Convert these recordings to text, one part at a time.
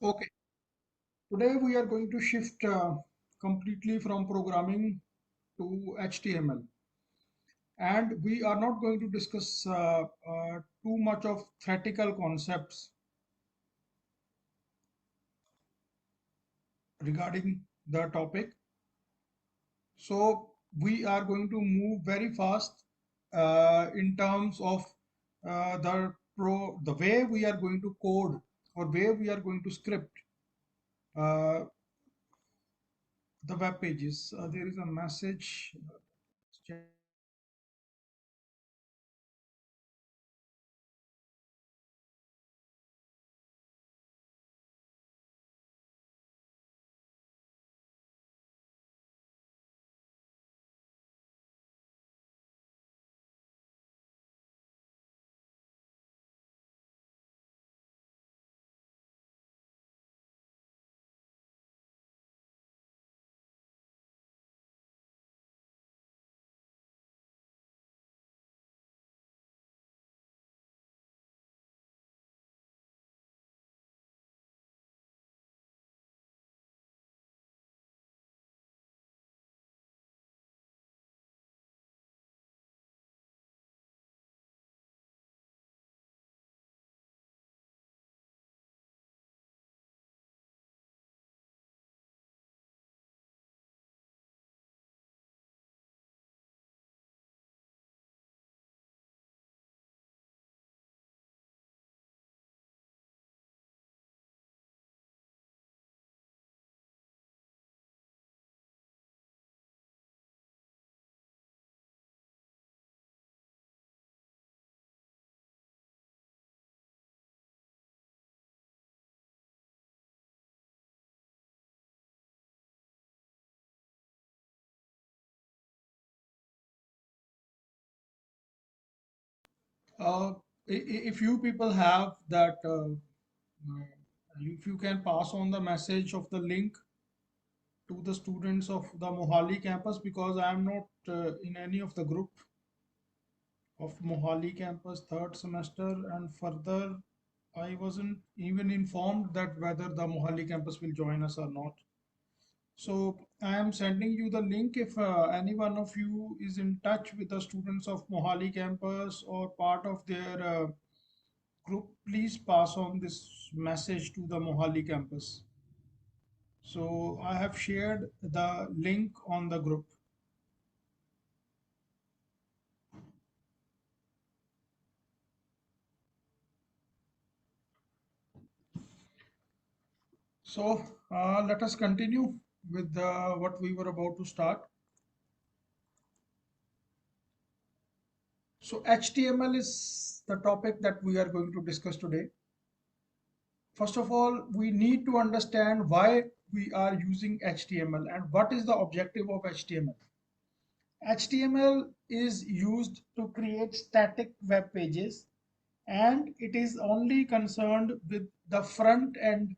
Okay, today we are going to shift completely from programming to HTML, and we are not going to discuss too much of theoretical concepts regarding the topic. So we are going to move very fast in terms of the way we are going to code or way we are going to script uh, the web pages. There is a message. Uh, if you people have that, if you can pass on the message of the link to the students of the Mohali campus, because I am not in any of the group of Mohali campus third semester, and further, I wasn't even informed that whether the Mohali campus will join us or not. So I am sending you the link. If any one of you is in touch with the students of Mohali campus or part of their group, please pass on this message to the Mohali campus. So I have shared the link on the group. So let us continue with what we were about to start. So HTML is the topic that we are going to discuss today. First of all, we need to understand why we are using HTML and what is the objective of HTML. HTML is used to create static web pages, and it is only concerned with the front end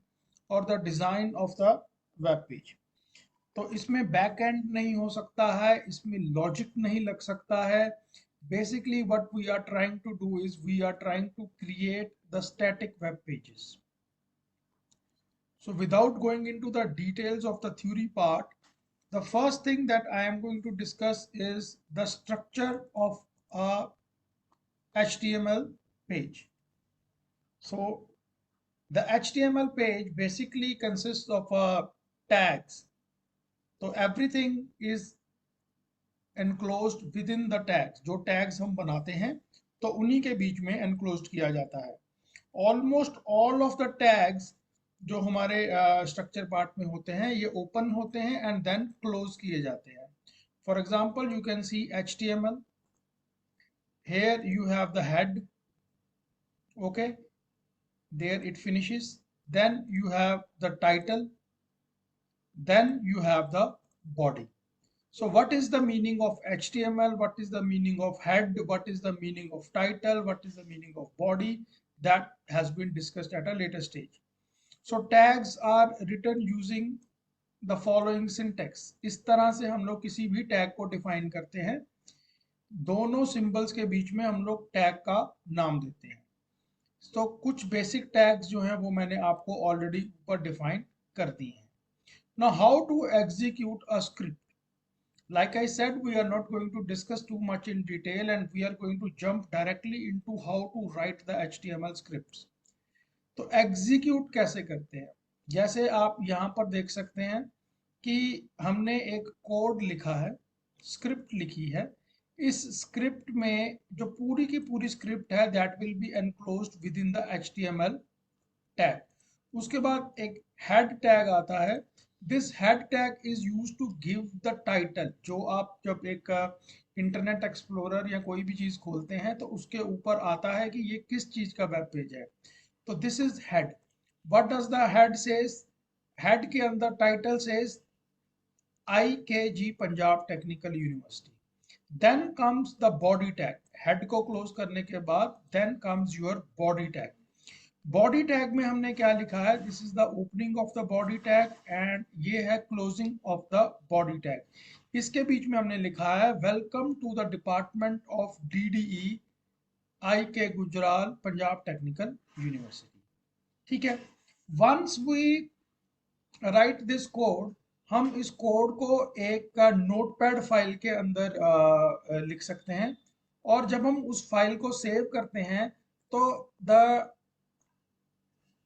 or the design of the web page. तो इसमें back and नहीं हो सकता है, इसमें logic नहीं लग सकता है. Basically what we are trying to do is we are trying to create the static web pages. So without going into the details of the theory part, the first thing that I am going to discuss is the structure of a HTML page. So the HTML page basically consists of tags. So everything is enclosed within the tags. जो tags हम बनाते हैं तो उन्हीं के बीच में enclosed किया जाता है. Almost all of the tags जो हमारे स्ट्रक्चर पार्ट में होते हैं ये ओपन होते हैं एंड देन क्लोज किए जाते हैं. For example you can C HTML. Here you have the head. Okay, there it finishes. Then you have the title. Then you have the body. So what is the meaning of HTML? What is the meaning of head? What is the meaning of title? What is the meaning of body? That has been discussed at a later stage. So tags are written using the following syntax. इस तरह से हम लोग किसी भी tag को define करते हैं. दोनों सिंबल्स के बीच में हम लोग टैग का नाम देते हैं. तो कुछ बेसिक टैग्स जो हैं वो मैंने आपको ऑलरेडी ऊपर डिफाइन कर दिए हैं. Now how to execute a script. Like I said, we are not going to discuss too much in detail and we are going to jump directly into how to write the HTML scripts. तो execute कैसे करते हैं, जैसे आप यहाँ पर देख सकते हैं कि हमने एक कोड लिखा है, स्क्रिप्ट लिखी है. इस स्क्रिप्ट में जो पूरी की पूरी स्क्रिप्ट है that will be enclosed with in the HTML tag. उसके बाद एक हेड टैग आता है. This head tag is use to give the title. जो आप जब एक इंटरनेट एक्सप्लोरर या कोई भी चीज खोलते हैं तो उसके ऊपर आता है कि ये किस चीज का वेब पेज है. तो this is head. What does the head says. हेड के अंदर title says IKG Punjab technical university. Then comes the body tag. Head को क्लोज करने के बाद then comes your body tag. Body tag में हमने क्या लिखा है, this is the opening of the body tag and ये है closing of the body tag. इसके बीच में हमने लिखा है welcome to the department of DDE IK Gujral Punjab technical university. ठीक है. Once we write this code, हम इस कोड को एक नोटपैड फाइल के अंदर लिख सकते हैं और जब हम उस फाइल को सेव करते हैं तो the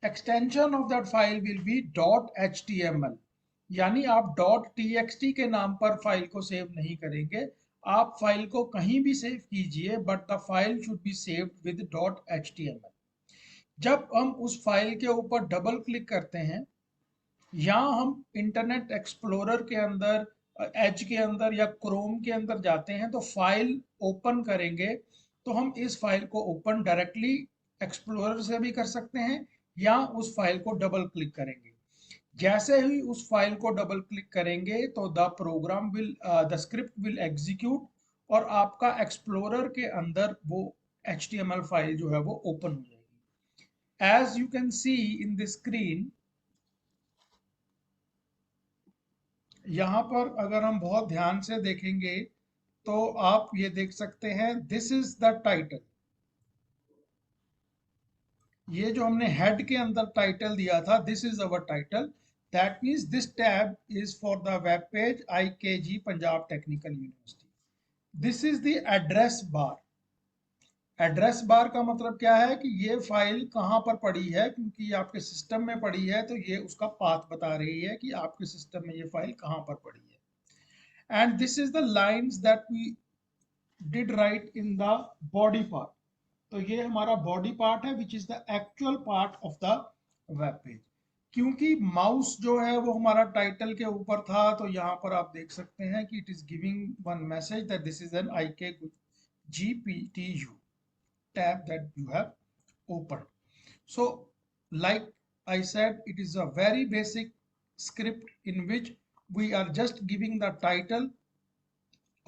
extension of that file will be .html. यानी आप .txt के नाम पर फाइल को सेव नहीं करेंगे, आप फाइल को कहीं भी सेव कीजिए but the file should be saved with .html. जब हम उस फाइल के ऊपर डबल क्लिक करते हैं या हम इंटरनेट एक्सप्लोरर के अंदर, एज के अंदर या क्रोम के अंदर जाते हैं तो फाइल ओपन करेंगे, तो हम इस फाइल को ओपन डायरेक्टली एक्सप्लोरर से भी कर सकते हैं या उस फाइल को डबल क्लिक करेंगे. जैसे ही उस फाइल को डबल क्लिक करेंगे तो द स्क्रिप्ट विल एग्जीक्यूट और आपका एक्सप्लोरर के अंदर वो HTML फाइल जो है वो ओपन हो जाएगी. As you can see in the screen, यहाँ पर अगर हम बहुत ध्यान से देखेंगे तो आप ये देख सकते हैं दिस इज द टाइटल. ये जो हमने हेड के अंदर टाइटल दिया था, this is our title. That means this tab is for the web page IKG Punjab technical university. This is the address bar. Address bar का मतलब क्या है कि ये फाइल कहाँ पर पड़ी है, क्योंकि ये आपके सिस्टम में पड़ी है तो ये उसका पाथ बता रही है कि आपके सिस्टम में ये फाइल कहाँ पर पड़ी है. And this is the lines that we did write in the body part. तो ये हमारा body part है which is the actual part of the web page. क्योंकि माउस जो है वो हमारा टाइटल के ऊपर था तो यहाँ पर आप देख सकते हैं कि it is giving one message that this is an IK GPTU tab that you have opened. So like I said, it is a very basic script in which we are just giving the title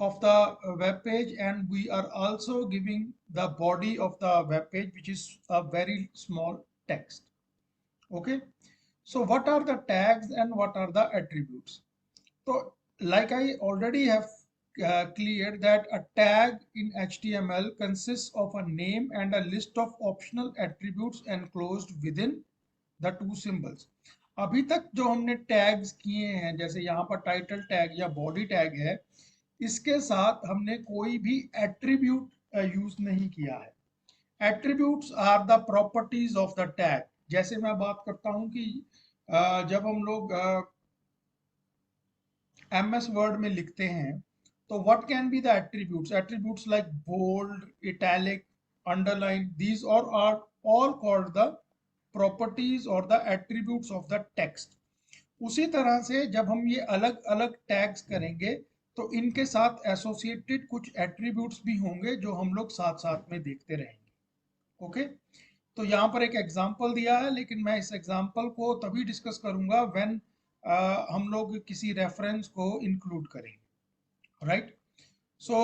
of the web page and we are also giving the body of the web page, which is a very small text. Okay, so what are the tags and what are the attributes? So like I already have cleared that a tag in HTML consists of a name and a list of optional attributes enclosed within the two symbols. अभी तक जो हमने tags किए हैं, जैसे यहाँ पर title tag या बॉडी टैग है, इसके साथ हमने कोई भी एट्रीब्यूट यूज नहीं किया है. Attributes are the properties of the tag. जैसे मैं बात करता हूँ कि जब हम लोग MS वर्ड में लिखते हैं तो what can be the attributes. Attributes like bold, italic, underline, these और are all called the properties और the attributes of the text. उसी तरह से जब हम ये अलग अलग टैग्स करेंगे तो इनके साथ एसोसिएटेड कुछ एट्रीब्यूट्स भी होंगे जो हम लोग साथ साथ में देखते रहेंगे. ओके, तो यहाँ पर एक एग्जांपल दिया है, लेकिन मैं इस एग्जांपल को तभी डिस्कस करूंगा व्हेन हम लोग किसी रेफरेंस को इंक्लूड करेंगे. Right. So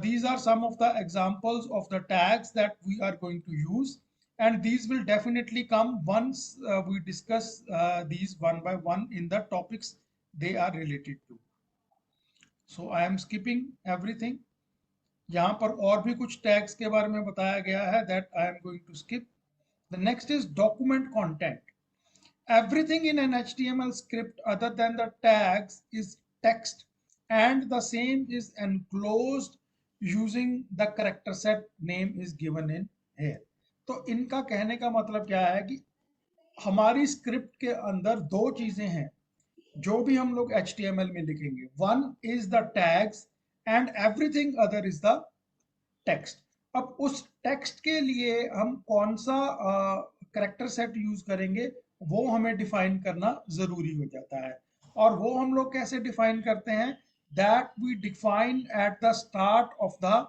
these are some of the examples of the tags that we are going to use, and these will definitely come once we discuss these one by one in the topics they are related to. So I am skipping everything. यहाँ पर और भी कुछ tags के बारे में बताया गया है that I am going to skip. The next is document content. Everything in an HTML script other than the tags is text, and the same is enclosed using the character set name is given in here. तो इनका कहने का मतलब क्या है कि हमारी script के अंदर दो चीजें हैं जो भी हम लोग HTML में लिखेंगे. One is the tags and everything other is the text. अब उस टेक्स्ट के लिए हम कौन सा करेक्टर सेट यूज करेंगे वो हमें डिफाइन करना जरूरी हो जाता है. और वो हम लोग कैसे डिफाइन करते हैं? That we define at the start of the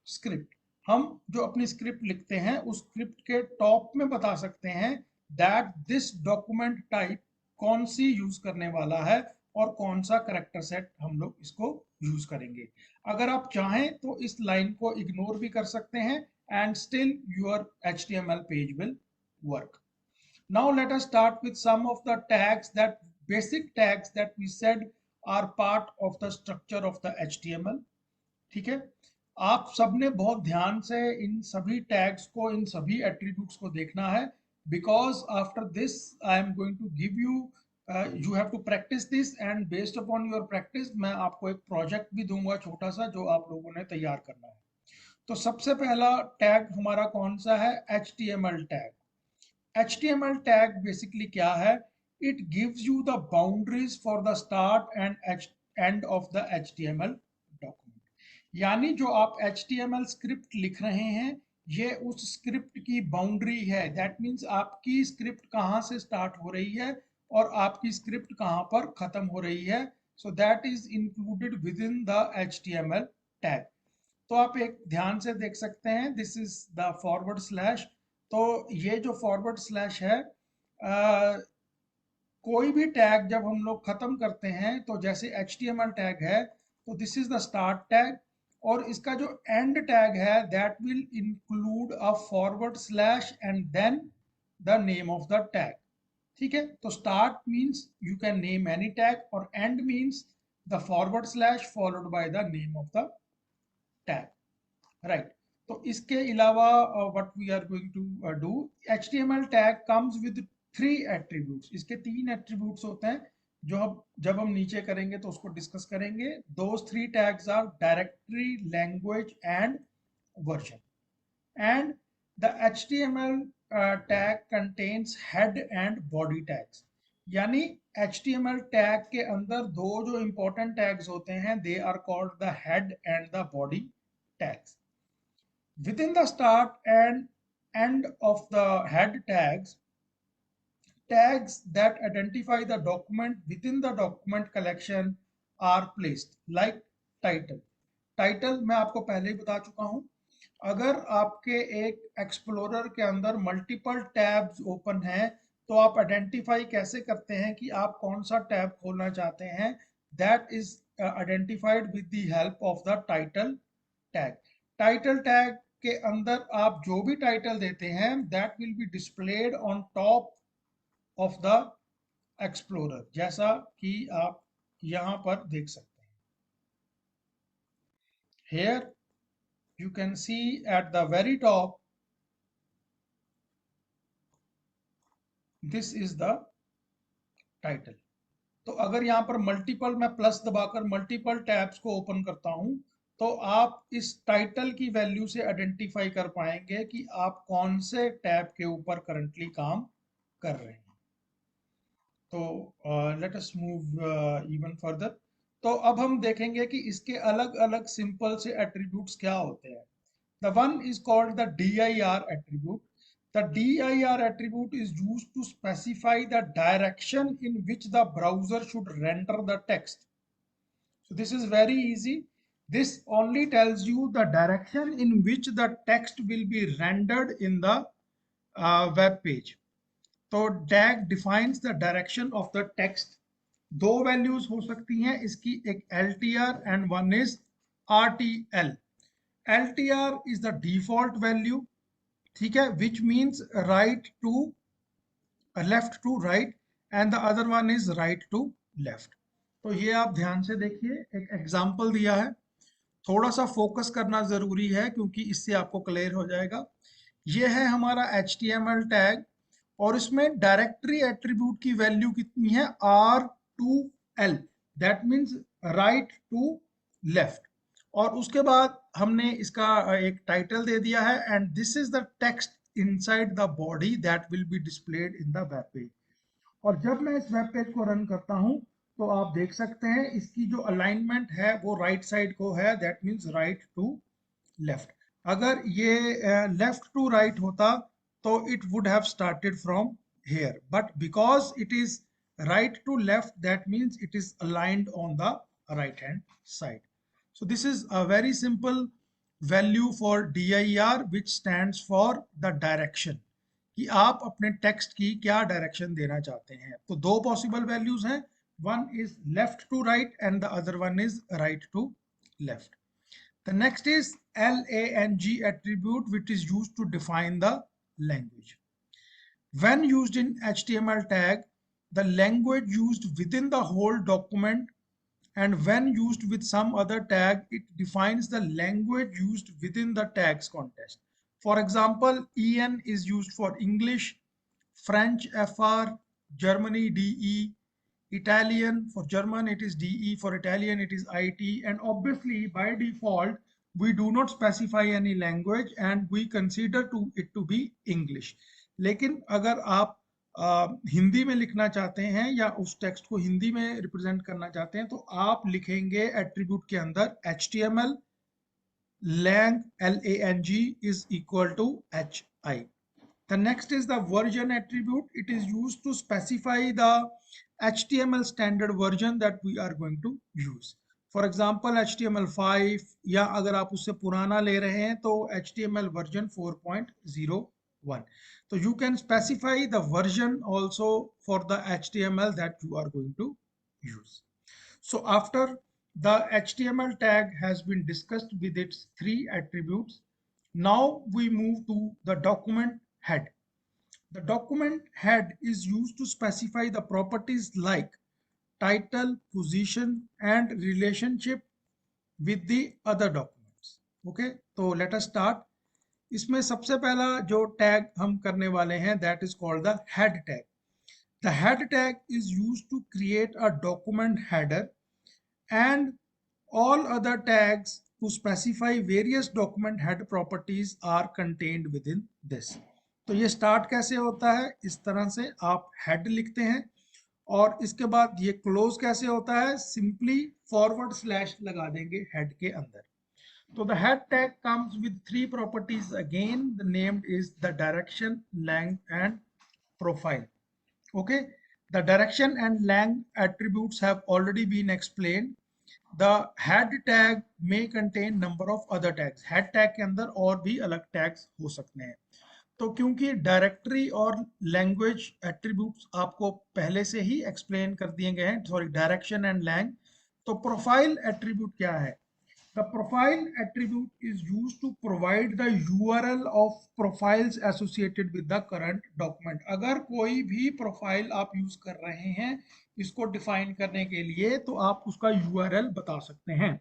script. हम जो अपनी स्क्रिप्ट लिखते हैं उस स्क्रिप्ट के टॉप में बता सकते हैं दैट दिस डॉक्यूमेंट टाइप कौन सी यूज करने वाला है और कौन सा करेक्टर सेट हम लोग इसको यूज करेंगे. अगर आप चाहें तो इस लाइन को इग्नोर भी कर सकते हैं and still your HTML page will work. Now let us start with some of the tags, that basic tags that we said are part of the structure of the HTML. ठीक है, आप सबने बहुत ध्यान से इन सभी टैग्स को, इन सभी एट्रीब्यूट्स को देखना है, because after this I am going to give you you have to practice this, and based upon your practice मैं आपको एक प्रोजेक्ट भी दूंगा छोटा सा जो आप लोगों ने तैयार करना है. तो सबसे पहला टैग हमारा कौन सा है? HTML tag. HTML tag basically क्या है? It gives you the boundaries for the start and end of the HTML document. यानी जो आप HTML स्क्रिप्ट लिख रहे हैं ये उस स्क्रिप्ट की बाउंड्री है. दैट मीन्स आपकी स्क्रिप्ट कहाँ से स्टार्ट हो रही है और आपकी स्क्रिप्ट कहाँ पर खत्म हो रही है. So that is included with in the HTML tag. तो आप एक ध्यान से देख सकते हैं, this is the forward slash. तो ये जो फॉरवर्ड स्लैश है, कोई भी टैग जब हम लोग खत्म करते हैं तो जैसे HTML टैग है तो this is the start tag, और इसका जो एंड टैग है that will include a forward slash and then the name of the tag. ठीक है, तो start means you can name any tag और end means the forward slash followed by the name of the tag. Right. तो इसके अलावा what we are going to do, HTML tag comes with 3 attributes. इसके 3 attributes होते हैं जो हम जब हम नीचे करेंगे तो उसको डिस्कस करेंगे. Those 3 tags are directory, language and version. And the HTML tag contains head and body tags. यानी HTML टैग के अंदर दो जो इंपॉर्टेंट टैग्स होते हैं they are called the head and the body tags. Within the start and end of the head tags, tags that identify the document within the document collection are placed, like title. Title मैं आपको पहले ही बता चुका हूं. अगर आपके एक explorer के अंदर मल्टीपल टैब्स ओपन हैं तो आप आइडेंटिफाई कैसे करते हैं कि आप कौन सा टैब खोलना चाहते हैं? That is identified with the help of the title tag. Title tag के अंदर आप जो भी टाइटल देते हैं that will be displayed on top of the explorer, जैसा कि आप यहां पर देख सकते हैं. Here you can see at the very top this is the title. तो अगर यहाँ पर मल्टीपल, मैं प्लस दबाकर मल्टीपल टैब्स को ओपन करता हूं तो आप इस टाइटल की वैल्यू से आइडेंटिफाई कर पाएंगे कि आप कौन से टैब के ऊपर करंटली काम कर रहे हैं. तो late us move even further. तो अब हम देखेंगे कि इसके अलग अलग सिंपल से एट्रीब्यूट्स क्या होते हैं. The one is called the dir attribute. The dir attribute is used to specify the direction in which the browser should render the text. So this is very easy. This only tells you the direction in which the text will be rendered in the web page. तो tag defines the direction of the text. दो values हो सकती हैं इसकी, एक LTR and one is RTL. LTR is the default value, ठीक है, which means right to left to right and the other one is right to left. तो ये आप ध्यान से देखिए, एक एग्जांपल दिया है. थोड़ा सा फोकस करना जरूरी है क्योंकि इससे आपको क्लियर हो जाएगा. ये है हमारा HTML टैग और इसमें डायरेक्टरी एट्रीब्यूट की वैल्यू कितनी है R2L, that means right to left. और उसके बाद हमने इसका एक टाइटल दे दिया है and this is the text inside the body that will be displayed in the web page. और जब मैं इस वेब पेज को रन करता हूं तो आप देख सकते हैं इसकी जो अलाइनमेंट है वो राइट साइड को है, that means right to left. अगर ये लेफ्ट टू राइट होता तो it would have started from here, but because it is right to left, that means it is aligned on the right hand side. So this is a very simple value for dir, which stands for the direction, कि आप अपने text की क्या direction देना चाहते हैं। तो दो पॉसिबल वैल्यूज हैं, one is left to right and the other one is right to left. The next is lang attribute, which is used to define the language. When used in HTML tag, the language used within the whole document, and when used with some other tag, it defines the language used within the tag's context. For example, EN is used for English, French FR, Germany DE, Italian for German it is DE, for Italian it is IT, and obviously by default we do not specify any language and we consider it to be English. लेकिन अगर आप हिंदी में लिखना चाहते हैं या उस text को हिंदी में रिप्रेजेंट करना चाहते हैं तो आप लिखेंगे एट्रीब्यूट के अंदर HTML lang is equal to HI. The next is the version attribute. It is used to specify the HTML standard version that we are going to use. For example, HTML5 या अगर आप उससे पुराना ले रहे हैं तो HTML version 4.01. So you can specify the version also for the HTML that you are going to use. So after the HTML tag has been discussed with its three attributes, now we move to the document head. The document head is used to specify the properties like title, position, and relationship with the other documents. Okay, so let us start. इसमें सबसे पहला जो tag हम करने वाले हैं that is called the head tag. The head tag is used to create a document header and all other tags to specify various document head properties are contained within this. तो ये start कैसे होता है, इस तरह से आप head लिखते हैं और इसके बाद ये क्लोज कैसे होता है, सिंपली फॉरवर्ड स्लैश लगा देंगे हेड के अंदर। तो the head tag comes with three properties again, the named is the direction, length and profile. Okay, the direction and length attributes have already been explained. The head tag may contain number of other tags. Head tag के अंदर और भी अलग tags हो सकते हैं। तो क्योंकि डायरेक्टरी और लैंग्वेज एट्रीब्यूट्स आपको पहले से ही एक्सप्लेन कर दिए गए हैं, सॉरी डायरेक्शन एंड लैंग, तो प्रोफाइल एट्रीब्यूट क्या है? The profile attribute is used to provide the URL of profiles associated with the current document. अगर कोई भी प्रोफाइल आप यूज कर रहे हैं इसको डिफाइन करने के लिए तो आप उसका URL बता सकते हैं।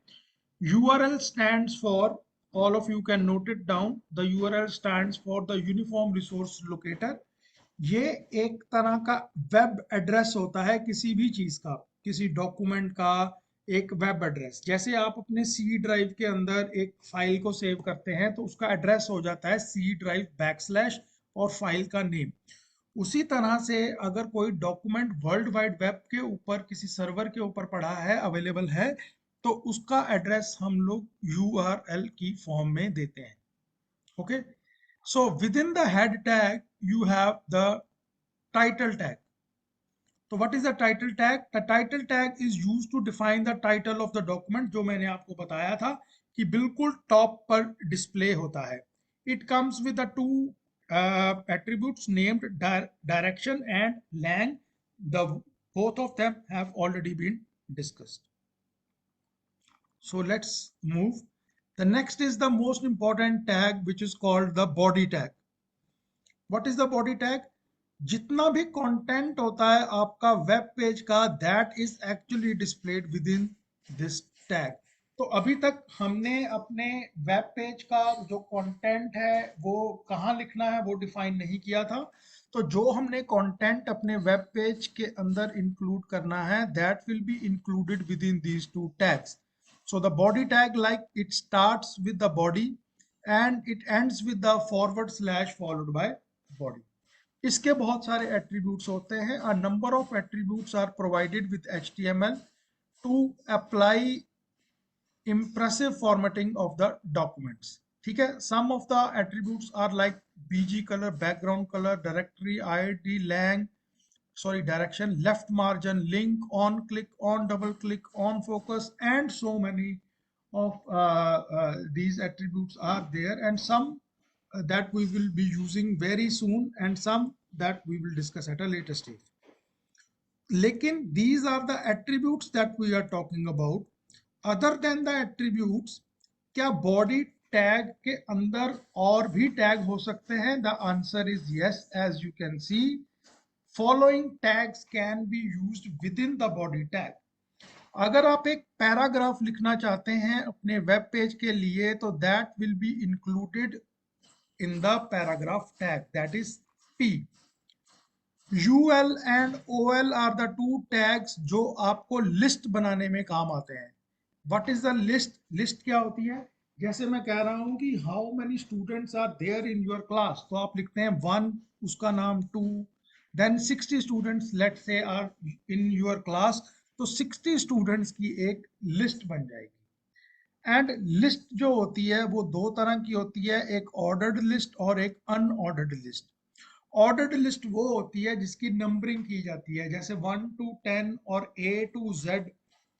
URL stands for, all of you can note it down, the URL stands for the Uniform Resource Locator. ये एक तरह का वेब एड्रेस होता है किसी भी चीज का, किसी डॉक्यूमेंट का एक वेब एड्रेस। जैसे आप अपने सी ड्राइव के अंदर एक फाइल को सेव करते हैं तो उसका एड्रेस हो जाता है सी ड्राइव बैकस्लैश और फाइल का नेम। उसी तरह से अगर कोई डॉक्यूमेंट वर्ल्ड वाइड वेब के ऊपर किसी सर्वर के ऊपर पड़ा है, अवेलेबल है, तो उसका एड्रेस हम लोग URL की फॉर्म में देते हैं। Okay, so with in the head tag you have the title tag. So what is the title tag? The title tag is used to define the title of the document, जो मैंने आपको बताया था कि बिल्कुल टॉप पर display होता है। It comes with the two attributes named direction and lang. The both of them have already been discussed. So let's move. The next is the most important tag, which is called the body tag. What is the body tag? जितना भी content होता है आपका web page का, that is actually displayed with in this tag. तो अभी तक हमने अपने वेब पेज का जो कंटेंट है वो कहाँ लिखना है वो डिफाइन नहीं किया था। तो जो हमने कंटेंट अपने वेब पेज के अंदर इंक्लूड करना है that will be included with in these two tags. So the body tag, like it starts with the body and it ends with the forward slash followed by body. इसके बहुत सारे attributes होते हैं। A number of attributes are provided with HTML to apply impressive formatting of the documents. ठीक है, some of the attributes are like bg color, background color, directory id, lang, sorry, direction, left margin, link, on click, on double click, on focus, and so many of these attributes are there, and some that we will be using very soon and some that we will discuss at a later stage. लेकिन these are the attributes that we are talking about. Other than the attributes, क्या body tag के अंदर और भी tag हो सकते हैं? The answer is yes. As you can see, following tags can be used within the body tag. अगर आप एक पैराग्राफ लिखना चाहते हैं अपने वेब पेज के लिए तो that will be included in the paragraph tag, that is P. UL and OL are the two tags जो आपको लिस्ट बनाने में काम आते हैं। What is the list? List क्या होती है? जैसे मैं कह रहा हूं कि how many students are there in your class, तो आप लिखते हैं 1, उसका नाम 2, then 60 students let say are in your class, तो 60 स्टूडेंट्स की एक लिस्ट बन जाएगी। एंड लिस्ट जो होती है वो दो तरह की होती है, एक ऑर्डर्ड लिस्ट और एक अनऑर्डर्ड लिस्ट। ऑर्डर्ड लिस्ट वो होती है जिसकी नंबरिंग की जाती है, जैसे 1 to 10 और A to Z,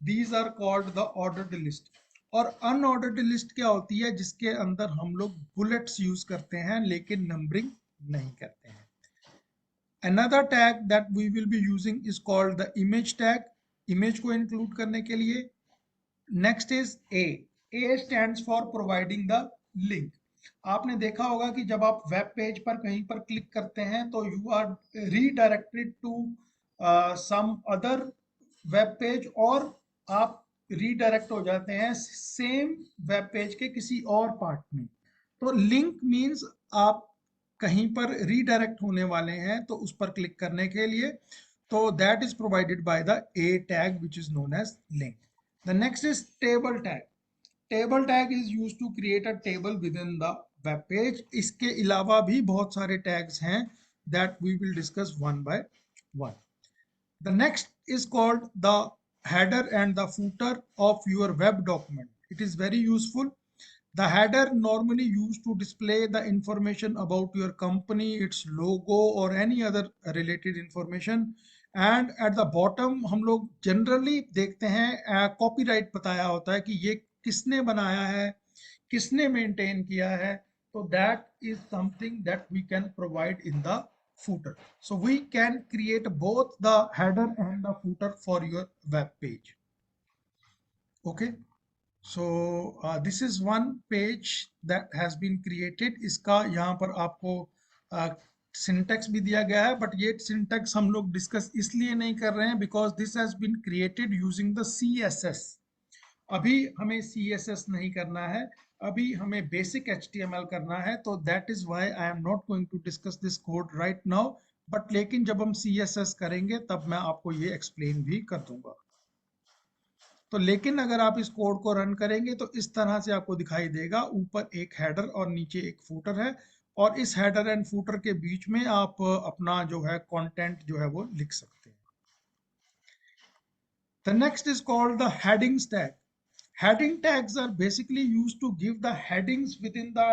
these are called the ordered list. और अनऑर्डर्ड लिस्ट क्या होती है? जिसके अंदर हम लोग बुलेट्स यूज करते हैं लेकिन नंबरिंग नहीं करते हैं। Another tag that we will be using is called the image tag, image को इंक्लूड करने के लिए। Next is a. A stands for providing the link. आपने देखा होगा कि जब आप वेब पेज पर कहीं पर क्लिक करते हैं तो you are redirected to some other web page, और आप रीडायरेक्ट हो जाते हैं सेम वेब पेज के किसी और पार्ट में। तो लिंक मींस आप कहीं पर रीडायरेक्ट होने वाले हैं तो उस पर क्लिक करने के लिए, तो that is provided by the A tag which is known as link. The next is table tag. Table tag is used to create a table within the web page. इसके अलावा भी बहुत सारे tags हैं that we will discuss one by one. The next is called the header and the footer of your web document. It is very useful. The header normally used to display the information about your company, its logo or any other related information. And at the bottom हम लोग generally देखते हैं copyright बताया होता है कि ये किसने बनाया है, किसने मेंटेन किया है, तो that is something that we can provide in the footer. So we can create both the header and the footer for your web page. Okay, so this is one page that has been created. इसका यहाँ पर आपको syntax भी दिया गया है, but ये syntax हम लोग डिस्कस इसलिए नहीं कर रहे हैं because this has been created using the CSS। अभी हमें CSS नहीं करना है, अभी हमें बेसिक HTML करना है, तो that is why I am not going to discuss this code right now. But लेकिन जब हम CSS करेंगे तब मैं आपको ये एक्सप्लेन भी कर दूंगा। तो लेकिन अगर आप इस कोड को रन करेंगे तो इस तरह से आपको दिखाई देगा, ऊपर एक हेडर और नीचे एक फूटर है, और इस हेडर एंड फूटर के बीच में आप अपना जो है कंटेंट जो है वो लिख सकते हैं। The next is called the headings tag. Heading tags are basically used to give the headings within the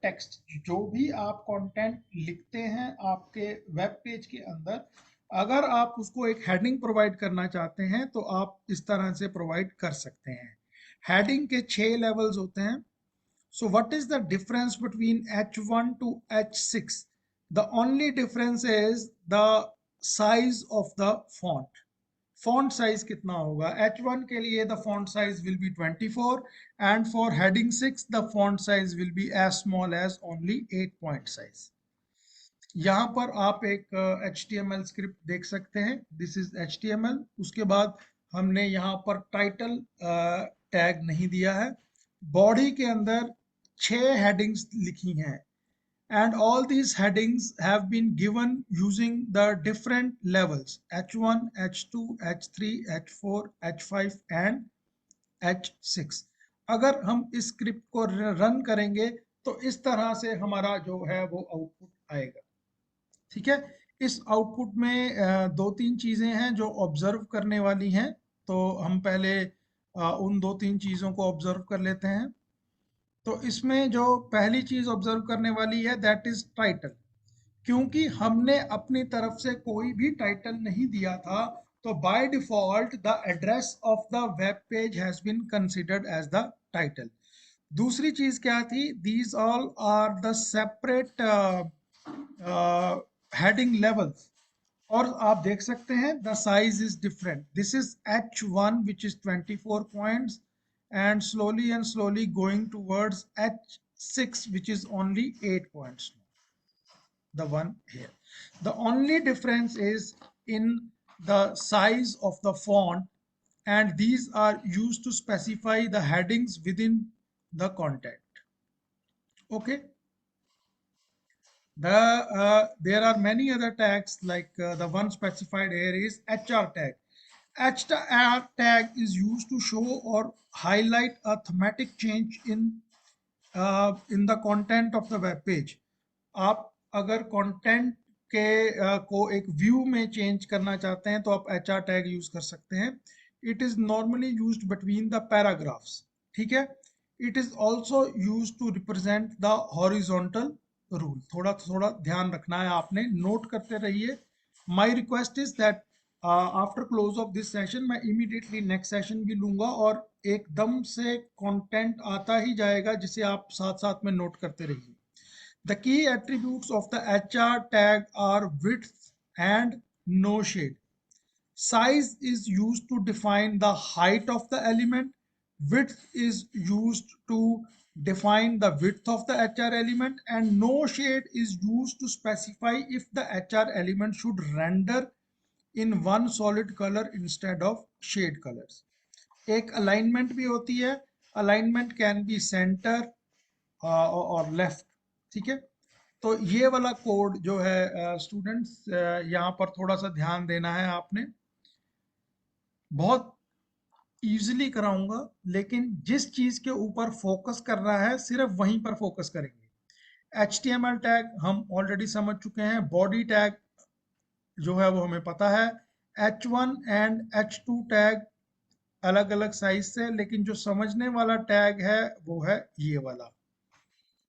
text. जो भी आप कंटेंट लिखते हैं आपके वेब पेज के अंदर, अगर आप उसको एक हेडिंग प्रोवाइड करना चाहते हैं तो आप इस तरह से प्रोवाइड कर सकते हैं। हेडिंग के 6 लेवल्स होते हैं। So what is the difference between H1 to H6? The only difference is the size of the font. Font size कितना होगा? H1 के लिए the font size will be 24 and for heading 6 the font size will be as small as only 8 point size. यहाँ पर आप एक HTML script देख सकते हैं, दिस इज HTML। उसके बाद हमने यहाँ पर टाइटल टैग नहीं दिया है। बॉडी के अंदर 6 हेडिंग्स लिखी हैं and all these headings have been given using the different levels H1, H2, H3, H4, H5 and H6। अगर हम इस स्क्रिप्ट को रन करेंगे तो इस तरह से हमारा जो है वो आउटपुट आएगा। ठीक है, इस आउटपुट में दो तीन चीजें हैं जो ऑब्जर्व करने वाली हैं, तो हम पहले उन दो तीन चीजों को ऑब्जर्व कर लेते हैं। तो इसमें जो पहली चीज ऑब्जर्व करने वाली है दैट इज टाइटल। क्योंकि हमने अपनी तरफ से कोई भी टाइटल नहीं दिया था, तो by default the address of the web page has been considered as the title. दूसरी चीज क्या थी, these all are the separate heading levels, और आप देख सकते हैं the size is different. This is H1 which is 24 points and slowly going towards H6 which is only 8 points, the one here. The only difference is in the size of the font, and these are used to specify the headings within the content. Okay. There are many other tags like the one specified here is HR tag. HR tag is used to show or highlight a thematic change in the content of the web page. आप अगर content के को एक view में change करना चाहते हैं तो आप HR टैग यूज कर सकते हैं। It is normally used between the paragraphs. ठीक है, it is also used to represent the horizontal rule. थोड़ा थोड़ा ध्यान रखना है, आपने नोट करते रहिए। My request is that after close of this session मैं इमीडिएटली नेक्स्ट सेशन भी लूंगा और एकदम से कंटेंट आता ही जाएगा जिसे आप साथ साथ में नोट करते रहिए। The key attributes of the HR tag are width and no shade. Size is used to define the height of the element. Width is used to define the width of the HR element, and no shade is used to specify if the HR element should render in one solid color instead of shade colors. एक alignment भी होती है। Alignment can be center और left. ठीक है, तो ये वाला कोड जो है स्टूडेंट्स यहाँ पर थोड़ा सा ध्यान देना है आपने। बहुत इजीली कराऊंगा, लेकिन जिस चीज के ऊपर फोकस कर रहा है सिर्फ वहीं पर फोकस करेंगे। HTML टैग हम ऑलरेडी समझ चुके हैं। बॉडी टैग जो है वो हमें पता है। H1 एंड H2 टैग अलग अलग साइज से, लेकिन जो समझने वाला टैग है वो है ये वाला।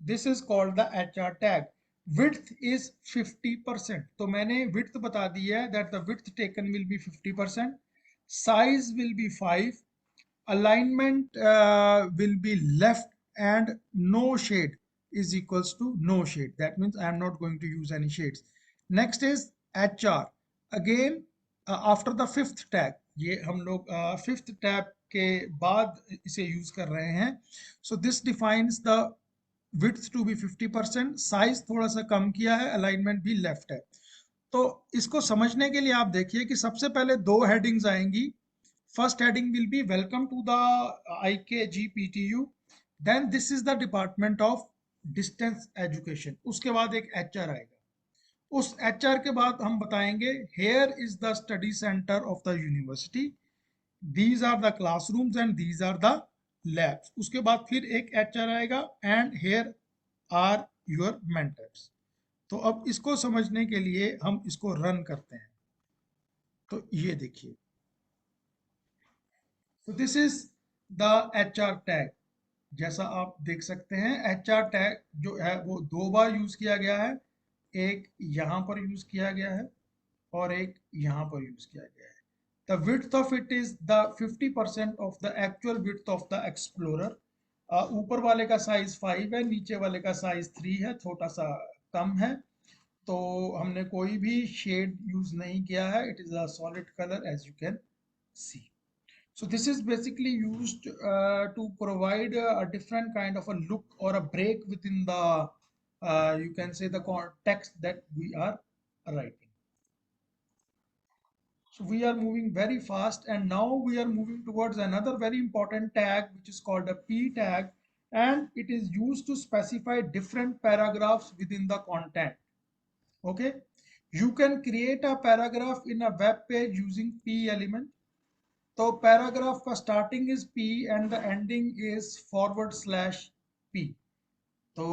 This is called the HR tag. width is 50%, तो मैंने width बता दी है that the width taken will be 50%, size will be 5, alignment will be left, and no shade is equals to no shade. That means I am not going to use any shades. Next is HR. Again after the fifth tag, ये हम लोग fifth tab के बाद इसे use कर रहे हैं। So this defines the width to be 50%, size थोड़ा सा कम किया है, अलाइनमेंट भी लेफ्ट है। तो इसको समझने के लिए आप देखिए कि सबसे पहले दो हेडिंग्स आएंगी। First heading will be welcome to the IKGPTU, then this is the department of distance education. उसके बाद एक HR आएगा। उस HR के बाद हम बताएंगे here is the study centre of the university, these are the classrooms and these are the labs. उसके बाद फिर एक HR आएगा and here are your mentors. तो अब इसको समझने के लिए हम इसको रन करते हैं। तो ये देखिए, तो this is the HR tag. जैसा आप देख सकते हैं HR टैग जो है वो दो बार यूज किया गया है। एक यहाँ पर यूज किया गया है और एक यहाँ पर यूज किया गया है। The width of it is the 50% of the actual width of the explorer. ऊपर वाले का साइज 5 है, नीचे वाले का साइज 3 है, छोटा सा कम है। तो हमने कोई भी शेड यूज नहीं किया है। It is a solid colour as you can see. So this is basically used to provide a different kind of a look or a break within the you can say the text that we are writing. So we are moving very fast, and now we are moving towards another very important tag, which is called a P tag, and it is used to specify different paragraphs within the content. Okay, you can create a paragraph in a web page using P element. तो paragraph का starting is P and the ending is /P। तो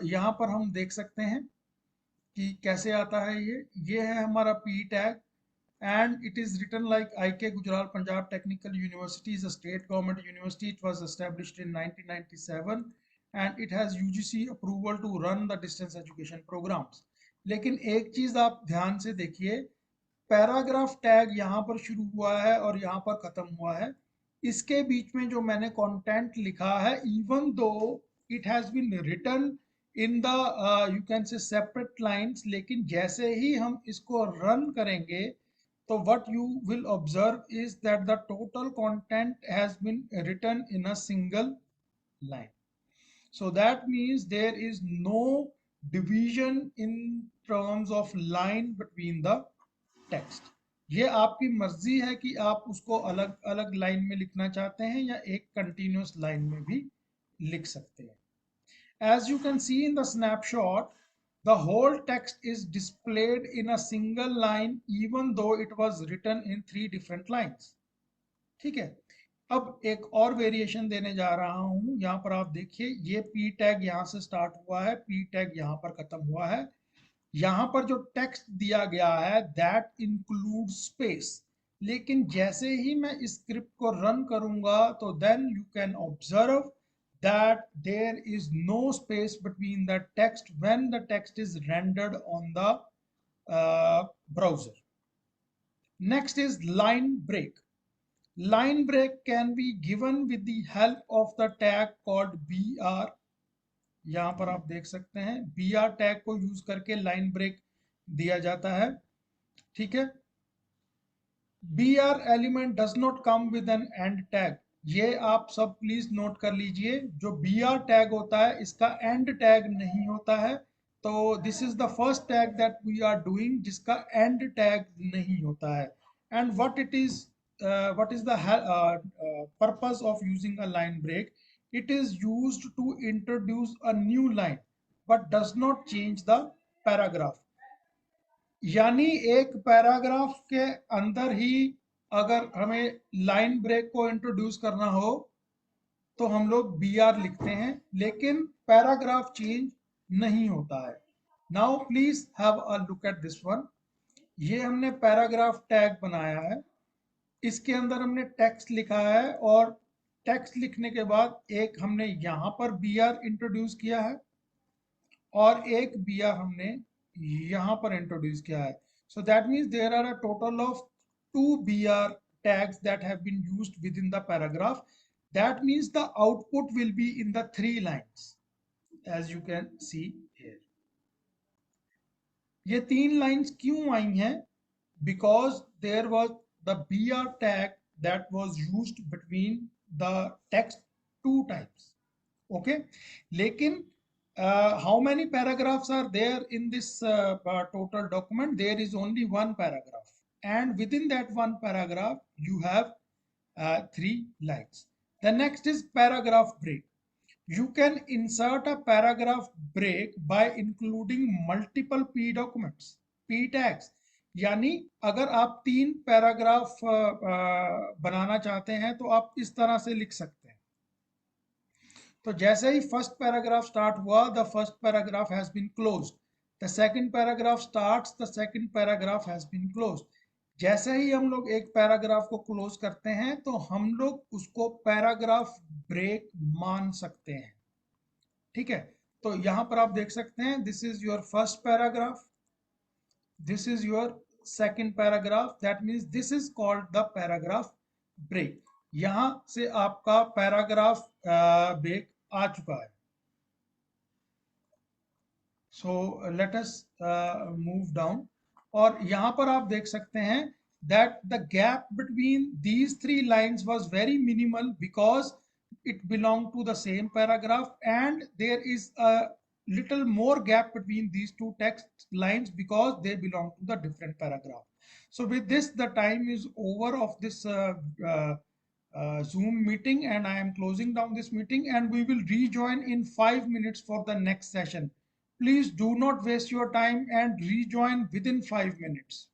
यहाँ पर हम देख सकते हैं कि कैसे आता है। ये है हमारा P tag, and it is written like IK Gujarat Punjab Technical University is a state government university. It was established in 1997 and it has UGC approval to run the distance education programs. लेकिन एक चीज आप ध्यान से देखिए, paragraph tag यहाँ पर शुरू हुआ है और यहाँ पर खत्म हुआ है। इसके बीच में जो मैंने कंटेंट लिखा है, even though it has been written in the you can say separate lines, लेकिन जैसे ही हम इसको रन करेंगे तो what you will observe is that the total content has been written in a single line. So that means there is no division in terms of line between the text. ये आपकी मर्जी है कि आप उसको अलग अलग लाइन में लिखना चाहते हैं या एक कंटिन्यूस लाइन में भी लिख सकते हैं। As you can see in the snapshot, the whole text is displayed in a single line even though it was written in 3 different lines. ठीक है, अब एक और वेरिएशन देने जा रहा हूं। यहाँ पर आप देखिए, ये पी टैग यहाँ से स्टार्ट हुआ है, पी टैग यहाँ पर खत्म हुआ है। यहाँ पर जो टेक्स्ट दिया गया है दैट इंक्लूड स्पेस, लेकिन जैसे ही मैं इस स्क्रिप्ट को रन करूंगा तो then you can observe that there is no space between the text when the text is rendered on the browser. Next is line break. Line break can be given with the help of the tag called BR. यहाँ पर आप देख सकते हैं BR tag को यूज करके line break दिया जाता है। ठीक है, BR element does not come with an end tag. ये आप सब प्लीज नोट कर लीजिए, जो BR टैग होता है इसका एंड टैग नहीं होता है। तो this is the first tag that we are doing जिसका एंड टैग नहीं होता है। And what is the purpose of using a line break? It is used to introduce a new line but does not change the paragraph. यानी एक paragraph के अंदर ही अगर हमें लाइन ब्रेक को इंट्रोड्यूस करना हो तो हम लोग BR लिखते हैं, लेकिन पैराग्राफ चेंज नहीं होता है। Now please have a look at this one. ये हमने पैराग्राफ टैग बनाया है, इसके अंदर हमने टेक्स्ट लिखा है और टेक्स्ट लिखने के बाद एक हमने यहाँ पर BR इंट्रोड्यूस किया है और एक BR हमने यहाँ पर इंट्रोड्यूस किया है। So that means there are a total of 2 BR tags that have been used within the paragraph. That means the output will be in the 3 lines, as you can see here. ये 3 lines क्यों आई हैं? Because there was the BR tag that was used between the text 2 times. Okay, लेकिन how many paragraphs are there in this total document? There is only one paragraph, and within that one paragraph you have 3 lines. The next is paragraph break. You can insert a paragraph break by including multiple P documents, P tags. यानी अगर आप 3 paragraph बनाना चाहते हैं तो आप इस तरह से लिख सकते हैं। तो जैसे ही फर्स्ट पैराग्राफ स्टार्ट हुआ, the first paragraph has been closed, the second paragraph starts, the second paragraph has been closed. जैसे ही हम लोग एक पैराग्राफ को क्लोज करते हैं तो हम लोग उसको पैराग्राफ ब्रेक मान सकते हैं। ठीक है, तो यहां पर आप देख सकते हैं this is your first paragraph, this is your second paragraph, that means this is called the paragraph break. यहां से आपका पैराग्राफ ब्रेक आ चुका है। So let us move down, और यहां पर आप देख सकते हैं that the gap between these 3 lines was very minimal because it belonged to the same paragraph, and there is a little more gap between these 2 text lines because they belong to the different paragraph. So with this, the time is over of this Zoom meeting, and I am closing down this meeting, and we will rejoin in 5 minutes for the next session. Please do not waste your time and rejoin within 5 minutes.